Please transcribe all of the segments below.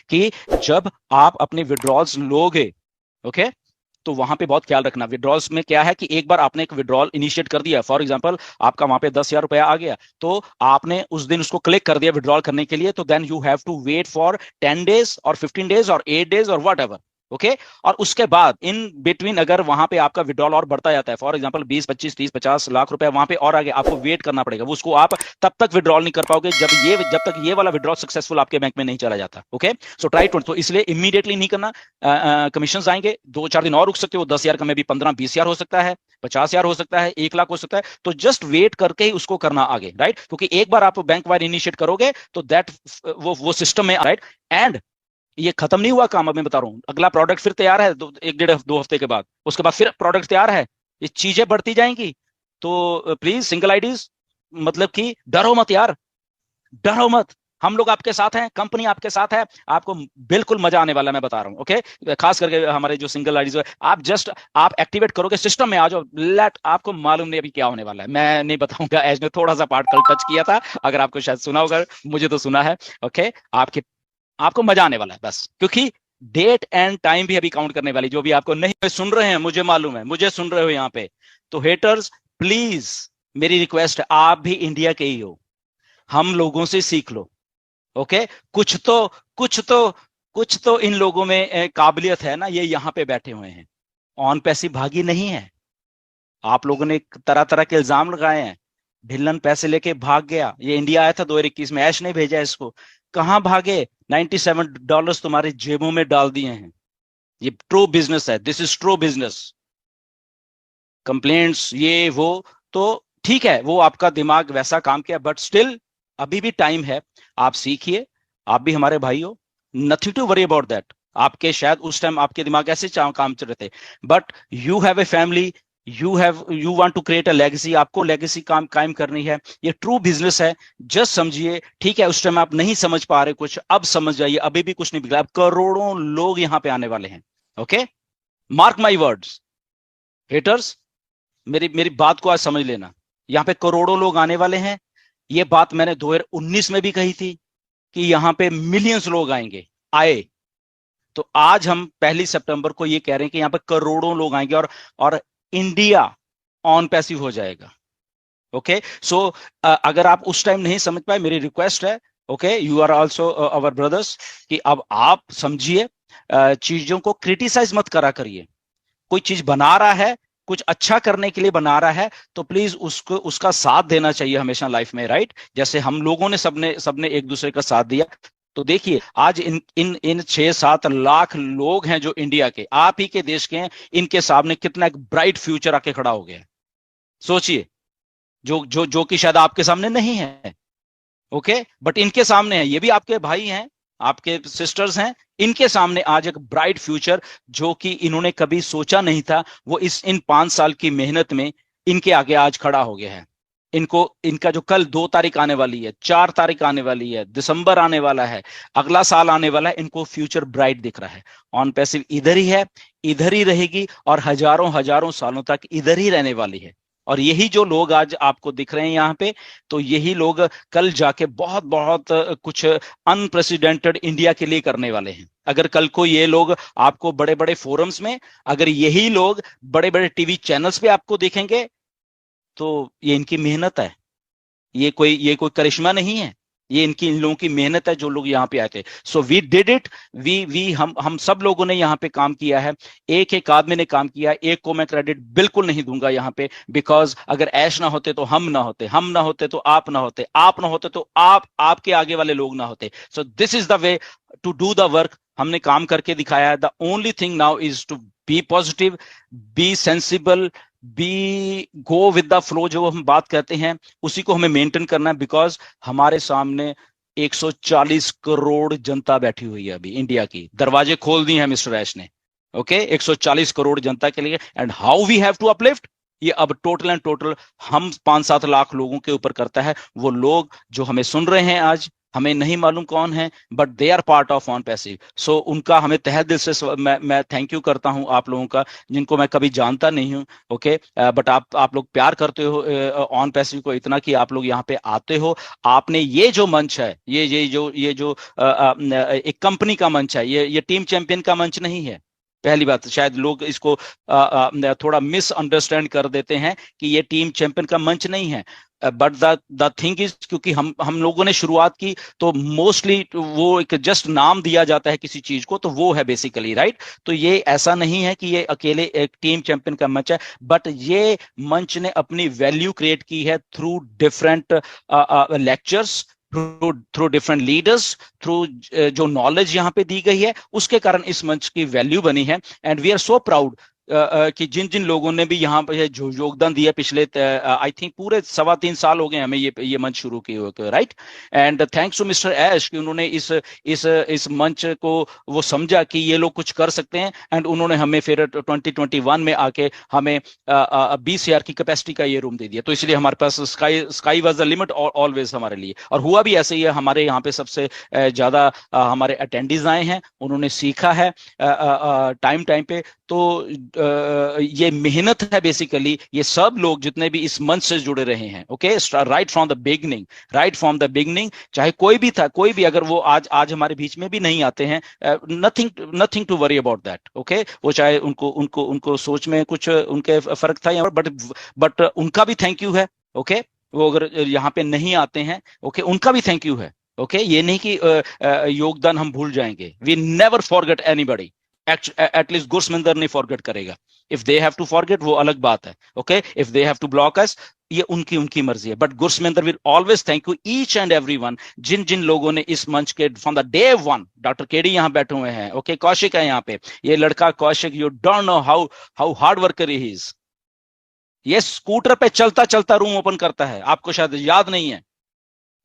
कि जब आप अपने विड्रॉल्स लोगे, ओके, तो वहां पे बहुत ख्याल रखना। विड्रॉल्स में क्या है कि एक बार आपने एक विड्रॉल इनिशिएट कर दिया, फॉर एग्जांपल आपका वहां पे 10,000 रुपया आ गया, तो आपने उस दिन उसको क्लिक कर दिया विड्रॉल करने के लिए, तो then you have to wait for 10 days और 15 डेज और 8 डेज और वट एवर, ओके। और उसके बाद इन बिटवीन अगर वहां पे आपका विड्रॉल और बढ़ता जाता है, फॉर एग्जांपल 20, 25, 30, 50 लाख रुपए वहां पे और आगे, आपको वेट करना पड़ेगा। वो उसको आप तब तक विड्रॉल नहीं कर पाओगे जब तक ये वाला विड्रॉल सक्सेसफुल आपके बैंक में नहीं चला जाता, ओके। सो ट्राई टू, तो इसलिए इमीडिएटली नहीं करना। कमीशन आएंगे, 2-4 दिन और रुक सकते हो, 10,000 का में भी 15-20,000 हो सकता है, 50,000 हो सकता है, 1 लाख हो सकता है, तो जस्ट वेट करके ही उसको करना आगे, राइट। क्योंकि एक बार आप बैंक वाइड इनिशिएट करोगे तो दैट वो सिस्टम में, राइट। एंड ये खत्म नहीं हुआ काम, अब मैं बता रहा हूं, अगला प्रोडक्ट फिर तैयार है 1 डेढ़ 2 हफ्ते के बाद, उसके बाद फिर प्रोडक्ट तैयार है, ये चीजें बढ़ती जाएंगी। तो प्लीज सिंगल आईडीज, मतलब कि डरो मत यार, डरो मत, हम लोग आपके साथ हैं, कंपनी आपके साथ है, आपको बिल्कुल मजा आने वाला है, मैं बता रहा हूँ, ओके। खास करके हमारे जो सिंगल आईडीज, आप जस्ट आप एक्टिवेट करोगे, सिस्टम में आ जाओ, लेट, आपको मालूम नहीं अभी क्या होने वाला है, मैं नहीं बताऊंगा। एज ने थोड़ा सा पार्ट कल टच किया था, अगर आपको शायद सुना होगा, मुझे तो सुना है, ओके। आपके आपको मजा आने वाला है बस, क्योंकि डेट एंड टाइम भी अभी काउंट करने वाली, जो भी आपको नहीं सुन रहे हैं, मुझे मालूम है, मुझे सुन रहे हो यहाँ पे, तो हेटर्स प्लीज, मेरी रिक्वेस्ट है, आप भी इंडिया के ही हो, हम लोगों से सीख लो, ओके। कुछ तो कुछ तो कुछ तो इन लोगों में काबिलियत है ना, ये यहाँ पे बैठे हुए हैं, ऑन पैसी भागी नहीं है। आप लोगों ने तरह तरह के इल्जाम लगाए हैं, ढिल्लन पैसे लेके भाग गया, ये इंडिया आया था 2021 में, ऐश ने भेजा इसको, कहां भागे, $97 तुम्हारे जेबों में डाल दिए हैं। ये ट्रू बिजनेस है, this is true business. Complaints ये वो तो ठीक है, वो आपका दिमाग वैसा काम किया, बट स्टिल अभी भी टाइम है, आप सीखिए, आप भी हमारे भाई हो, nothing to worry about that. आपके शायद उस टाइम आपके दिमाग ऐसे काम चल रहे थे, but you have a family, you want to create a legacy, आपको लेगेसी काम कायम करनी है, ये ट्रू बिजनेस है, जस्ट समझिए, ठीक है। उस टाइम आप नहीं समझ पा रहे कुछ, अब समझ जाइए, अभी भी कुछ नहीं बिगड़ा, अब करोड़ों लोग यहां पे आने वाले हैं, okay, mark my words. Haters, मेरी मेरी बात को आज समझ लेना, यहां पे करोड़ों लोग आने वाले हैं, ये बात मैंने 2019 में भी कही थी कि यहां पे मिलियंस लोग आएंगे, आए, तो आज हम 1 सितंबर को ये कह रहे हैं कि यहां पे करोड़ों लोग आएंगे, और इंडिया ऑन पैसिव हो जाएगा, ओके। सो अगर आप उस टाइम नहीं समझ पाए, मेरी रिक्वेस्ट है, okay, you are also our brothers, कि अब आप समझिए, चीजों को क्रिटिसाइज मत करा करिए, कोई चीज बना रहा है, कुछ अच्छा करने के लिए बना रहा है, तो प्लीज उसको उसका साथ देना चाहिए हमेशा लाइफ में, राइट। जैसे हम लोगों ने सबने सबने एक दूसरे का साथ दिया, तो देखिए आज इन इन इन 6-7 लाख लोग हैं जो इंडिया के, आप ही के देश के हैं, इनके सामने कितना एक ब्राइट फ्यूचर आके खड़ा हो गया है, सोचिए, जो जो जो कि शायद आपके सामने नहीं है, ओके, बट इनके सामने है, ये भी आपके भाई हैं, आपके सिस्टर्स हैं, इनके सामने आज एक ब्राइट फ्यूचर, जो कि इन्होंने कभी सोचा नहीं था, वो इन 5 साल की मेहनत में इनके आगे आज खड़ा हो गया है। इनको, इनका जो कल 2 तारीख आने वाली है, 4 तारीख आने वाली है, दिसंबर आने वाला है, अगला साल आने वाला है, इनको फ्यूचर ब्राइट दिख रहा है। ऑन पैसिव इधर ही है, इधर ही रहेगी, और हजारों हजारों सालों तक इधर ही रहने वाली है। और यही जो लोग आज आपको दिख रहे हैं यहाँ पे, तो यही लोग कल जाके बहुत बहुत कुछ अनप्रेसिडेंटेड इंडिया के लिए करने वाले हैं। अगर कल को ये लोग आपको बड़े बड़े फोरम्स में, अगर यही लोग बड़े बड़े टीवी चैनल्स पे आपको देखेंगे, तो ये इनकी मेहनत है, ये कोई करिश्मा नहीं है, ये इनकी, इन लोगों की मेहनत है, जो लोग यहाँ पे आए थे। So we did it, we हम सब लोगों ने यहाँ पे काम किया है, एक एक आदमी ने काम किया है, एक को मैं क्रेडिट बिल्कुल नहीं दूंगा यहाँ पे, बिकॉज अगर ऐश ना होते तो हम ना होते, हम ना होते तो आप ना होते, आप ना होते तो आप, आपके आगे वाले लोग ना होते। So this is the way to do the work, हमने काम करके दिखाया है। The only thing now is to be positive, be sensible, be go with the flow, जो हम बात करते हैं उसी को हमें मेंटेन करना है, बिकॉज हमारे सामने 140 करोड़ जनता बैठी हुई है अभी इंडिया की, दरवाजे खोल दिए हैं मिस्टर ऐश ने, ओके, 140 करोड़ जनता के लिए। And how we have to uplift, ये अब टोटल एंड टोटल हम 5-7 लाख लोगों के ऊपर करता है। वो लोग जो हमें सुन रहे हैं आज, हमें नहीं मालूम कौन है, but they are part of on passive. So उनका हमें तहे दिल से मैं थैंक यू करता हूं आप लोगों का, जिनको मैं कभी जानता नहीं हूं। ओके, बट आप लोग प्यार करते हो ऑन पैसिव को इतना कि आप लोग यहाँ पे आते हो। आपने ये जो मंच है, ये जो एक कंपनी का मंच है, ये टीम चैंपियन का मंच नहीं है। पहली बात, शायद लोग इसको थोड़ा मिसअंडरस्टैंड कर देते हैं कि ये टीम चैंपियन का मंच नहीं है। बट द थिंग इज, क्योंकि हम लोगों ने शुरुआत की तो मोस्टली वो एक जस्ट नाम दिया जाता है किसी चीज को, तो वो है बेसिकली, राइट। तो ये ऐसा नहीं है कि ये अकेले एक टीम चैंपियन का मंच है, बट ये मंच ने अपनी वैल्यू क्रिएट की है through different lectures, through different leaders, through जो नॉलेज यहाँ पे दी गई है, उसके कारण इस मंच की वैल्यू बनी है। And we are so proud कि जिन जिन लोगों ने भी यहाँ पे जो योगदान दिया पिछले आई थिंक पूरे 3.25 साल हो गए हमें ये मंच शुरू किए हुए, right. And thanks to mister Ash कि उन्होंने इस मंच को वो समझा कि ये लोग कुछ कर सकते हैं, एंड उन्होंने हमें फिर 2021 में आके हमें 20,000 की कैपेसिटी का ये रूम दे दिया। तो इसलिए हमारे पास sky was the limit always हमारे लिए, और हुआ भी ऐसे ही है। हमारे यहाँ पे सबसे ज्यादा हमारे अटेंडीज आए हैं, उन्होंने सीखा है टाइम पे। तो ये मेहनत है बेसिकली, ये सब लोग जितने भी इस मंच से जुड़े रहे हैं, okay, right from the beginning, चाहे कोई भी था, कोई भी, अगर वो आज हमारे बीच में भी नहीं आते हैं, nothing to worry about that, okay. वो चाहे उनको सोच में कुछ उनके फर्क था यहाँ पर, बट उनका भी थैंक यू है, ओके। वो अगर यहाँ पे नहीं आते हैं, ओके, उनका भी थैंक यू है, ओके। ये नहीं कि योगदान हम भूल जाएंगे, we never forget anybody, at least Gursaminder नहीं फॉरगेट करेगा। If they have to forget वो अलग बात है, okay. If they have to block us, ये उनकी मर्जी है, but Gursaminder will always thank you each and everyone, जिन जिन लोगों ने इस मंच के from the day one, doctor KD यहाँ बैठे हुए हैं, ओके, कौशिक है यहाँ पे, ये लड़का Kaushik, you don't know how hard worker he is. ये स्कूटर पे चलता चलता रूम ओपन करता है, आपको शायद याद नहीं है।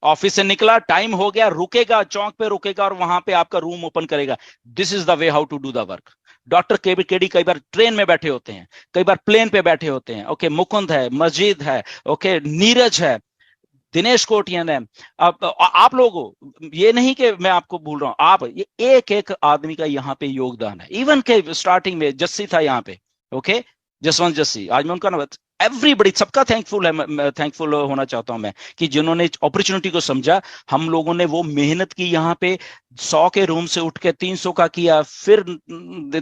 ऑफिस से निकला, टाइम हो गया, रुकेगा, चौक पे रुकेगा और वहां पे आपका रूम ओपन करेगा। This is the way how to do the work. Doctor KD कई बार ट्रेन में बैठे होते हैं, कई बार प्लेन पे बैठे होते हैं, ओके। मुकुंद है, मस्जिद है, ओके, नीरज है, दिनेश कोटियन है। आप लोगों, ये नहीं कि मैं आपको भूल रहा हूं, आप ये एक एक आदमी का यहाँ पे योगदान है। इवन के स्टार्टिंग में जस्सी था यहाँ पे, ओके, जसवंत जस्सी, आज मैं उनका नाम, एवरीबडी, सबका थैंकफुल है, थैंकफुल होना चाहता हूं मैं कि जिन्होंने अपॉर्चुनिटी को समझा। हम लोगों ने वो मेहनत की यहाँ पे, 100 के रूम से उठ के 300 का किया, फिर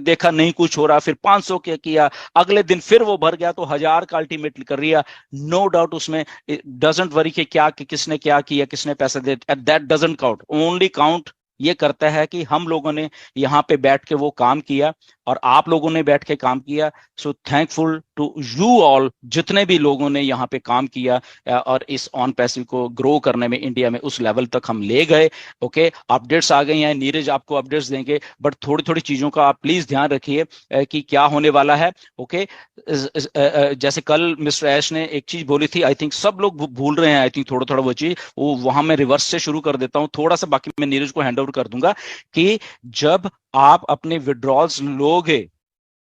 देखा नहीं कुछ हो रहा, फिर 500 के किया, अगले दिन फिर वो भर गया तो 1000 का अल्टीमेटली कर लिया। नो डाउट उसमें डजंट वरी कि क्या कि किसने क्या किया, किसने पैसे दे, that doesn't count. Only count ये करता है कि हम लोगों ने यहाँ पे बैठ के वो काम किया और आप लोगों ने बैठ के काम किया। So thankful to you all, जितने भी लोगों ने यहाँ पे काम किया और इस ऑन पैसिव को ग्रो करने में इंडिया में उस लेवल तक हम ले गए, ओके। अपडेट्स आ गई हैं, नीरज आपको अपडेट्स देंगे, बट थोड़ी थोड़ी चीजों का आप प्लीज ध्यान रखिए कि क्या होने वाला है, ओके। जैसे कल मिस्टर ऐश ने एक चीज बोली थी, आई थिंक सब लोग भूल रहे हैं, आई थिंक थोड़ा थोड़ा वो चीज, वो वहां मैं रिवर्स से शुरू कर देता हूँ थोड़ा सा, बाकी मैं नीरज को हैंड ओवर कर दूंगा कि जब आप अपने विड्रॉल्स लोगे,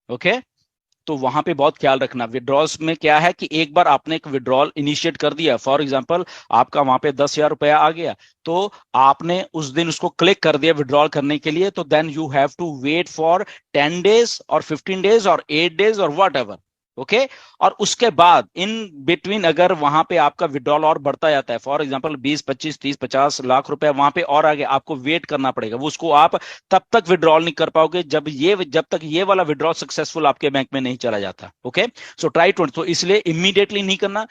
ओके, तो वहां पे बहुत ख्याल रखना। विड्रॉल्स में क्या है कि एक बार आपने एक विड्रॉल इनिशिएट कर दिया, फॉर एग्जांपल आपका वहां पे 10,000 रुपया आ गया, तो आपने उस दिन उसको क्लिक कर दिया विड्रॉल करने के लिए, तो then you have to wait for 10 days और 15 डेज और 8 डेज और वट एवर, ओके। और उसके बाद इन बिटवीन अगर वहां पे आपका विड्रॉल और बढ़ता जाता है, फॉर एग्जांपल 20, 25, 30, 50 लाख रुपए वहां पे और आगे, आपको वेट करना पड़ेगा। वो उसको आप तब तक विड्रॉल नहीं कर पाओगे जब तक ये वाला विड्रॉल सक्सेसफुल आपके बैंक में नहीं चला जाता, ओके। सो ट्राई टू, तो इसलिए इमीडिएटली नहीं करना।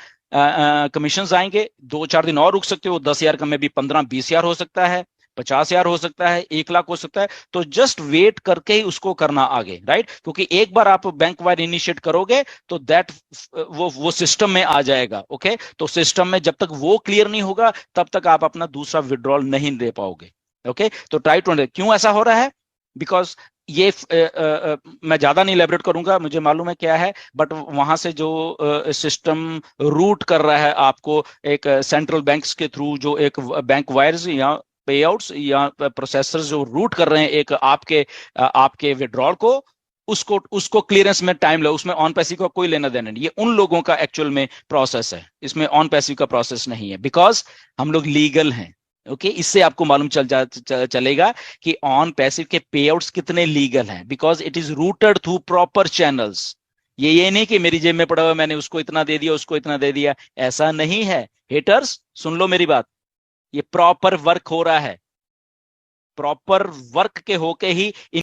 कमीशन आएंगे, 2-4 दिन और रुक सकते हो, 10,000 का में भी 15-20,000 हो सकता है, 50,000 हो सकता है, 1 लाख हो सकता है। तो जस्ट वेट करके ही उसको करना आगे, राइट। क्योंकि एक बार आप बैंक वाइड इनिशिएट करोगे तो दैट वो सिस्टम में आ जाएगा, ओके। तो सिस्टम में जब तक वो क्लियर नहीं होगा तब तक आप अपना दूसरा विड्रॉल नहीं ले पाओगे, ओके। तो ट्राई टू, क्यों ऐसा हो रहा है, बिकॉज ये मैं ज्यादा नहीं इलेबरेट करूंगा, मुझे मालूम है क्या है, बट वहां से जो सिस्टम रूट कर रहा है आपको एक सेंट्रल बैंक्स के थ्रू, जो एक बैंक वायर्स या पे आउट्स या प्रोसेसर्स जो रूट कर रहे हैं एक आपके विड्रॉल को, उसको क्लियरेंस में टाइम लगे, उसमें ऑन पैसिव का कोई लेना देना नहीं। ये उन लोगों का एक्चुअल में प्रोसेस है, इसमें ऑन पैसिव का प्रोसेस नहीं है, बिकॉज हम लोग लीगल हैं, ओके, इससे आपको मालूम चलेगा कि ऑन पैसिव के पे आउट्स कितने लीगल हैं, because it is rooted through proper channels. ये नहीं कि मेरी जेब में पड़ा हुआ मैंने उसको इतना दे दिया उसको इतना दे दिया, ऐसा नहीं है। हेटर्स सुन लो मेरी बात, ये प्रॉपर वर्क हो रहा है, प्रॉपर वर्क के होके ही